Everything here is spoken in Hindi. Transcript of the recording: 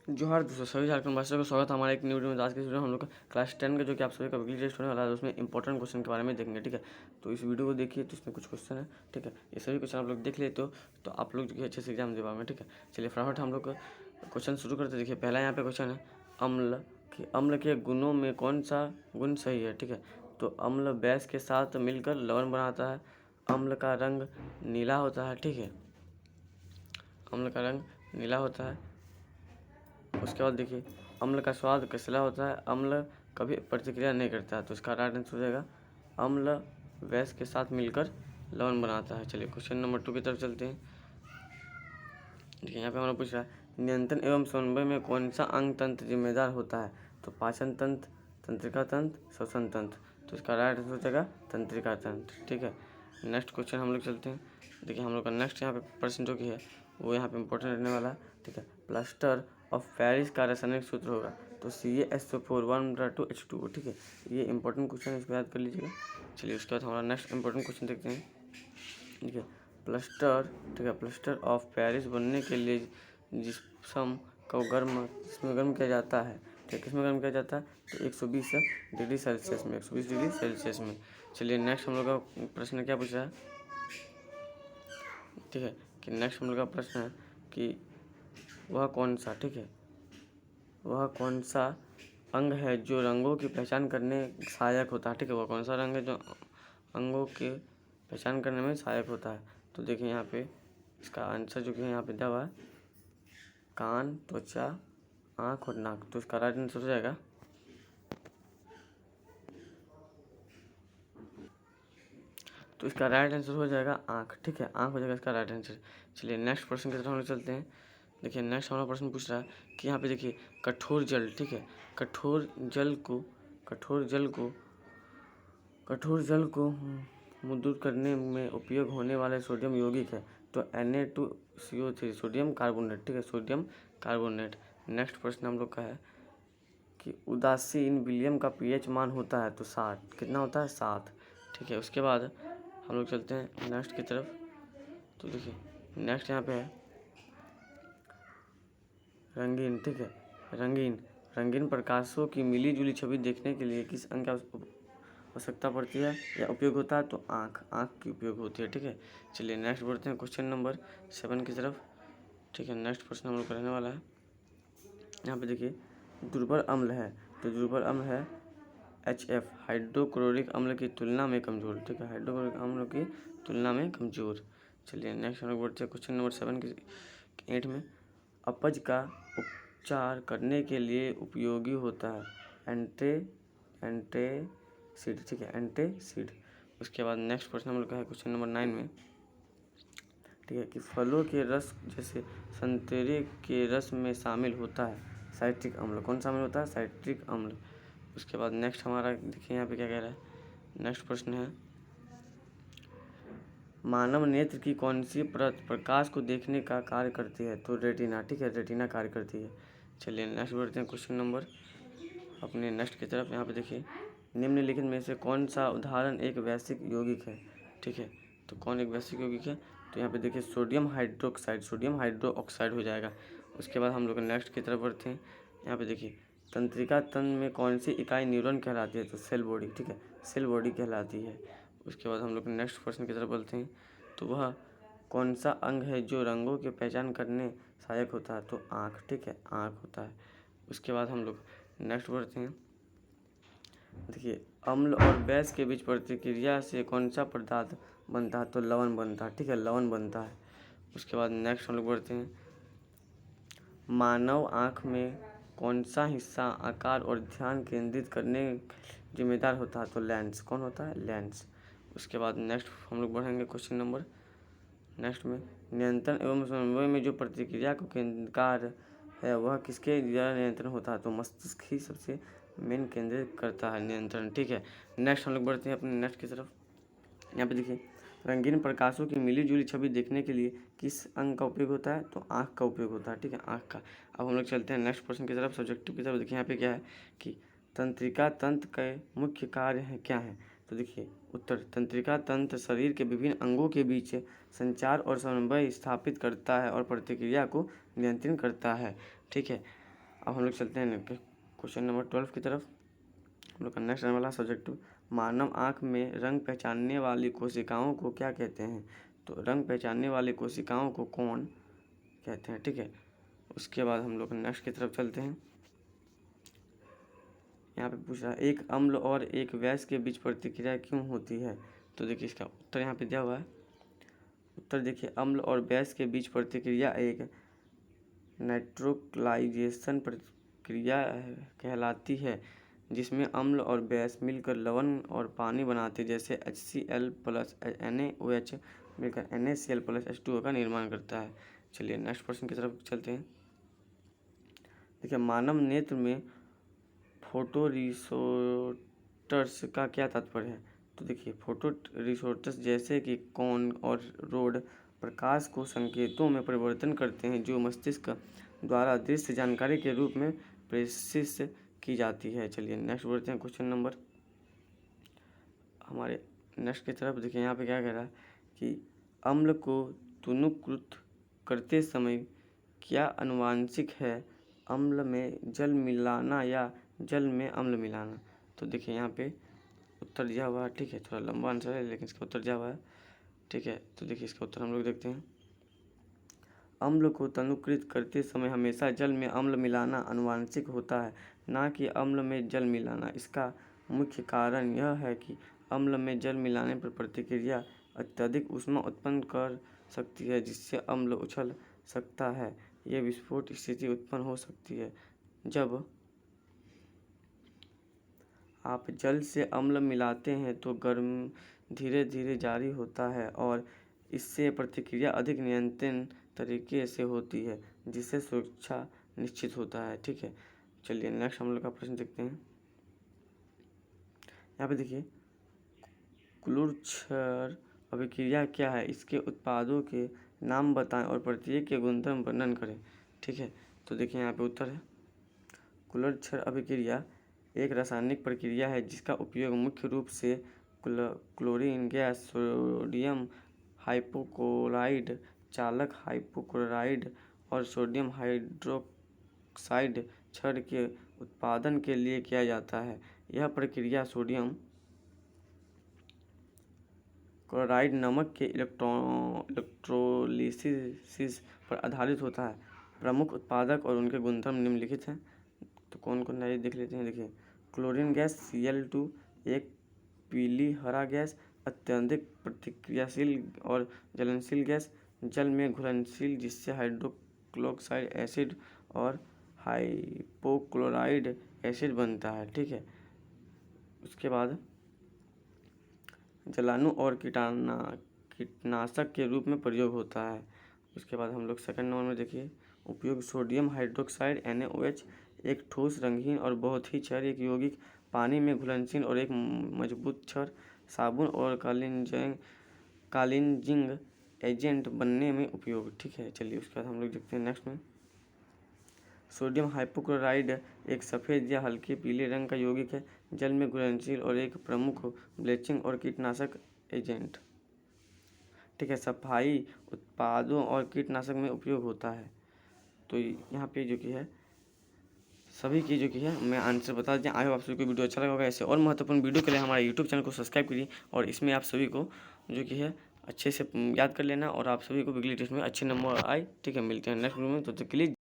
जोहार दोस्तों, सभी झारखंड वासियों का स्वागत है हमारे एक न्यू वीडियो में। आज के वीडियो में हम लोग का क्लास 10 का जो कि आप सभी का वीकली टेस्ट होने वाला है, उसमें इंपॉर्टेंट क्वेश्चन के बारे में देखेंगे। ठीक है, तो इस वीडियो को देखिए, तो इसमें कुछ क्वेश्चन है। ठीक है, ये सभी क्वेश्चन आप लोग देख लेते हो तो आप लोग जो कि अच्छे से एग्जाम दे पाएंगे। ठीक है, चलिए फटाफट हम लोग क्वेश्चन शुरू करते। देखिए पहला यहाँ पे क्वेश्चन है, अम्ल के गुणों में कौन सा गुण सही है। ठीक है, तो अम्ल बेस के साथ मिलकर लवण बनाता है। अम्ल का रंग नीला होता है। ठीक है, अम्ल का रंग नीला होता है। उसके बाद देखिए, अम्ल का स्वाद कसला होता है। अम्ल कभी प्रतिक्रिया नहीं करता है, तो इसका राइट आंसर हो जाएगा अम्ल वैस के साथ मिलकर लवण बनाता है। चलिए क्वेश्चन नंबर 2 की तरफ चलते हैं। देखिए यहाँ पे हमारा पूछ रहा है, नियंत्रण एवं समन्वय में कौन सा अंग तंत्र जिम्मेदार होता है। तो पाचन तंत्र, तंत्रिका तंत्र, श्वसन तंत्र। तो इसका राइट आंसर हो जाएगा तंत्रिका तंत्र। ठीक है, नेक्स्ट क्वेश्चन हम लोग चलते हैं। देखिए हम लोग का नेक्स्ट यहाँ पे प्रश्न जो कि है वो यहाँ पे इंपॉर्टेंट रहने वाला है। ठीक है, प्लास्टर ऑफ पेरिस का रासायनिक सूत्र होगा तो CaSO4 1 2H2O। ठीक है, ये इंपॉर्टेंट क्वेश्चन है, इसको याद कर लीजिएगा। चलिए उसके बाद हमारा नेक्स्ट इंपॉर्टेंट क्वेश्चन देखते हैं। ठीक है, प्लास्टर, ठीक है, प्लास्टर ऑफ पेरिस बनने के लिए जिप्सम को इसमें गर्म किया जाता है। ठीक है, किसमें गर्म किया जाता है, तो 120 डिग्री सेल्सियस में, 120 डिग्री सेल्सियस में। चलिए नेक्स्ट हम लोग का प्रश्न क्या पूछ रहा है। ठीक है, कि नेक्स्ट हम लोग का प्रश्न है कि वह कौन सा, ठीक है, वह कौन सा अंग है जो रंगों की पहचान करने सहायक होता है। ठीक है, वह कौन सा रंग है जो अंगों के पहचान करने में सहायक होता है। तो देखिए यहाँ पे इसका आंसर जो कि यहाँ पे दिया हुआ है, कान, त्वचा, आँख और नाक। तो इसका राइट आंसर हो जाएगा आँख। ठीक है, आँख हो जाएगा इसका राइट आंसर। चलिए नेक्स्ट प्रश्न की तरफ हम लोग चलते हैं। देखिए नेक्स्ट हमारा प्रश्न पूछ रहा है कि यहाँ पे देखिए कठोर जल, ठीक है, कठोर जल को मृदु करने में उपयोग होने वाले सोडियम यौगिक है। तो Na2CO3 सोडियम कार्बोनेट। ठीक है, सोडियम कार्बोनेट। नेक्स्ट प्रश्न हम लोग का है कि उदासीन विलियम का pH मान होता है तो 7। कितना होता है, 7। ठीक है, उसके बाद हम लोग चलते हैं नेक्स्ट की तरफ। तो देखिए नेक्स्ट यहाँ पे है रंगीन। ठीक है, रंगीन प्रकाशों की मिली जुली छवि देखने के लिए किस अंग की आवश्यकता पड़ती है या उपयोग होता है, तो आँख की उपयोग होती है। ठीक है, चलिए नेक्स्ट बढ़ते हैं क्वेश्चन नंबर 7 की तरफ। ठीक है, नेक्स्ट प्रश्न हम लोग का रहने वाला है। यहाँ पे देखिए दुर्बल अम्ल है, तो दुर्बल अम्ल है HF, हाइड्रोक्लोरिक अम्ल की तुलना में कमजोर। ठीक है, हाइड्रोक्लोरिक अम्ल की तुलना में कमजोर। चलिए नेक्स्ट हम लोग बढ़ते हैं क्वेश्चन नंबर 7 की 8 में। अपच का उपचार करने के लिए उपयोगी होता है एंटासिड। ठीक है, एंटासिड। उसके बाद नेक्स्ट प्रश्न हम लोग का है क्वेश्चन नंबर 9 में। ठीक है, कि फलों के रस जैसे संतरे के रस में शामिल होता है साइट्रिक अम्ल। कौन शामिल होता है, साइट्रिक अम्ल। उसके बाद नेक्स्ट हमारा देखिए यहाँ पे क्या कह रहा है। नेक्स्ट प्रश्न है, मानव नेत्र की कौन सी परत प्रकाश को देखने का कार्य करती है, तो रेटिना। ठीक है, रेटिना कार्य करती है। चलिए नेक्स्ट बढ़ते हैं क्वेश्चन नंबर अपने नेक्स्ट की तरफ। यहाँ पे देखिए निम्नलिखित में से कौन सा उदाहरण एक वैश्विक यौगिक है। ठीक है, तो कौन एक वैश्विक यौगिक है, तो यहाँ पे देखिए सोडियम हाइड्रोक्साइड हो जाएगा। उसके बाद हम लोग नेक्स्ट की तरफ बढ़ते हैं। यहाँ पे देखिए तंत्रिका तंत्र में कौन सी इकाई न्यूरॉन कहलाती है, तो सेल बॉडी। ठीक है, सेल बॉडी कहलाती है। उसके बाद हम लोग नेक्स्ट प्रश्न की तरफ बढ़ते हैं। तो वह कौन सा अंग है जो रंगों की पहचान करने सहायक होता है, तो आँख। ठीक है, आँख होता है। उसके बाद हम लोग नेक्स्ट बढ़ते हैं। देखिए अम्ल और बेस के बीच प्रतिक्रिया से कौन सा पदार्थ बनता है, तो लवण बनता है। ठीक है, लवण बनता है। उसके बाद नेक्स्ट हम लोग बढ़ते हैं, मानव आँख में कौन सा हिस्सा आकार और ध्यान केंद्रित करने जिम्मेदार होता है, तो लेंस। कौन होता है, लेंस। उसके बाद नेक्स्ट हम लोग बढ़ेंगे क्वेश्चन नंबर नेक्स्ट में, नियंत्रण एवं समन्वय में जो प्रतिक्रिया को केंद्रकार है वह किसके द्वारा नियंत्रण होता है, तो मस्तिष्क ही सबसे मेन केंद्रित करता है नियंत्रण। ठीक है, नेक्स्ट हम लोग बढ़ते हैं अपने नेक्स्ट की तरफ। यहाँ पे देखिए रंगीन प्रकाशों की मिली जुली छवि देखने के लिए किस अंग का उपयोग होता है, तो आँख का उपयोग होता है। ठीक है, आँख का। अब हम लोग चलते हैं नेक्स्ट प्रश्न की तरफ, सब्जेक्टिव की तरफ। देखिए यहाँ पे क्या है कि तंत्रिका तंत्र के मुख्य कार्य हैं क्या है, तो देखिए उत्तर, तंत्रिका तंत्र शरीर के विभिन्न अंगों के बीच संचार और समन्वय स्थापित करता है और प्रतिक्रिया को नियंत्रित करता है। ठीक है, अब हम लोग चलते हैं क्वेश्चन नंबर 12 की तरफ। हम लोग का नेक्स्ट आने वाला सब्जेक्ट मानव आँख में रंग पहचानने वाली कोशिकाओं को क्या कहते हैं। तो रंग पहचानने वाली कोशिकाओं को कौन कहते हैं, ठीक है। उसके बाद हम लोग नेक्स्ट की तरफ चलते हैं। यहाँ पे पूछ रहा है एक अम्ल और एक वैस के बीच प्रतिक्रिया क्यों होती है। तो देखिए इसका उत्तर यहाँ पे दिया हुआ है। उत्तर देखिए, अम्ल और वैस के बीच प्रतिक्रिया एक नाइट्रोलाइजेशन प्रक्रिया कहलाती है, जिसमें अम्ल और वैस मिलकर लवण और पानी बनाते जैसे HCl प्लस NaOH मिलकर NaCl प्लस H2O का निर्माण करता है। चलिए नेक्स्ट प्रश्न की तरफ चलते हैं। देखिए, मानव नेत्र में फोटो रिसेप्टर्स का क्या तात्पर्य है। तो देखिए, फोटो रिसेप्टर्स जैसे कि कोन और रोड प्रकाश को संकेतों में परिवर्तन करते हैं जो मस्तिष्क द्वारा दृश्य जानकारी के रूप में प्रेषित की जाती है। चलिए नेक्स्ट बढ़ते हैं क्वेश्चन नंबर हमारे नेक्स्ट की तरफ। देखिए यहाँ पे क्या कह रहा है कि अम्ल को तनुकृत करते समय क्या आनुवांशिक है, अम्ल में जल मिलाना या जल में अम्ल मिलाना। तो देखिए यहाँ पे उत्तर दिया हुआ है, ठीक है। थोड़ा लंबा आंसर है लेकिन इसका उत्तर दिया हुआ है, ठीक है। तो देखिए इसका उत्तर हम लोग देखते हैं। अम्ल को तनुकृत करते समय हमेशा जल में अम्ल मिलाना आनुवांशिक होता है, ना कि अम्ल में जल मिलाना। इसका मुख्य कारण यह है कि अम्ल में जल मिलाने पर प्रतिक्रिया अत्यधिक ऊष्मा उत्पन्न कर सकती है, जिससे अम्ल उछल सकता है। यह विस्फोट स्थिति उत्पन्न हो सकती है जब आप जल से अम्ल मिलाते हैं तो गर्म धीरे धीरे जारी होता है और इससे प्रतिक्रिया अधिक नियंत्रित तरीके से होती है, जिससे सुरक्षा निश्चित होता है, ठीक है। चलिए नेक्स्ट हम लोग का प्रश्न देखते हैं। यहाँ पे देखिए, क्लूर-क्षार अभिक्रिया क्या है, इसके उत्पादों के नाम बताएं और प्रत्येक के गुणधर्म वर्णन करें, ठीक है। तो देखिए यहाँ पे उत्तर है, क्लूर-क्षार अभिक्रिया एक रासायनिक प्रक्रिया है जिसका उपयोग मुख्य रूप से क्लोरीन गैस, सोडियम हाइपोक्लोराइड, चालक हाइपोक्लोराइड और सोडियम हाइड्रोक्साइड क्षार के उत्पादन के लिए किया जाता है। यह प्रक्रिया सोडियम क्लोराइड नमक के इलेक्ट्रोलिसिस पर आधारित होता है। प्रमुख उत्पादक और उनके गुणधर्म निम्नलिखित हैं। तो कौन कौन है देख लेते हैं। देखिए, क्लोरीन गैस Cl2 एक पीली हरा गैस, अत्यधिक प्रतिक्रियाशील और ज्वलनशील गैस, जल में घुलनशील जिससे हाइड्रोक्लोराइड एसिड और हाइपोक्लोराइड एसिड बनता है, ठीक है। उसके बाद जलाणु और कीटनाशक के रूप में प्रयोग होता है। उसके बाद हम लोग सेकंड नंबर में देखिए, उपयोग सोडियम हाइड्रोक्साइड NaOH एक ठोस, रंगीन और बहुत ही क्षार, एक यौगिक, पानी में घुलनशील और एक मजबूत क्षार, साबुन और क्लींजिंग एजेंट बनने में उपयोग, ठीक है। चलिए उसके बाद हम लोग देखते हैं नेक्स्ट में, सोडियम हाइपोक्लोराइड एक सफ़ेद या हल्के पीले रंग का यौगिक है, जल में घुलनशील और एक प्रमुख ब्लीचिंग और कीटनाशक एजेंट, ठीक है। सफाई उत्पादों और कीटनाशक में उपयोग होता है। तो यहाँ पे जो कि है सभी की जो कि है मैं आंसर बता दें। आई होप आप सभी को वीडियो अच्छा लगा होगा। ऐसे और महत्वपूर्ण वीडियो के लिए हमारे यूट्यूब चैनल को सब्सक्राइब करिए और इसमें आप सभी को जो कि है अच्छे से याद कर लेना और आप सभी को वीकली टेस्ट में अच्छे नंबर आए, ठीक है। मिलते हैं नेक्स्ट वीडियो में, तो तब तक के लिए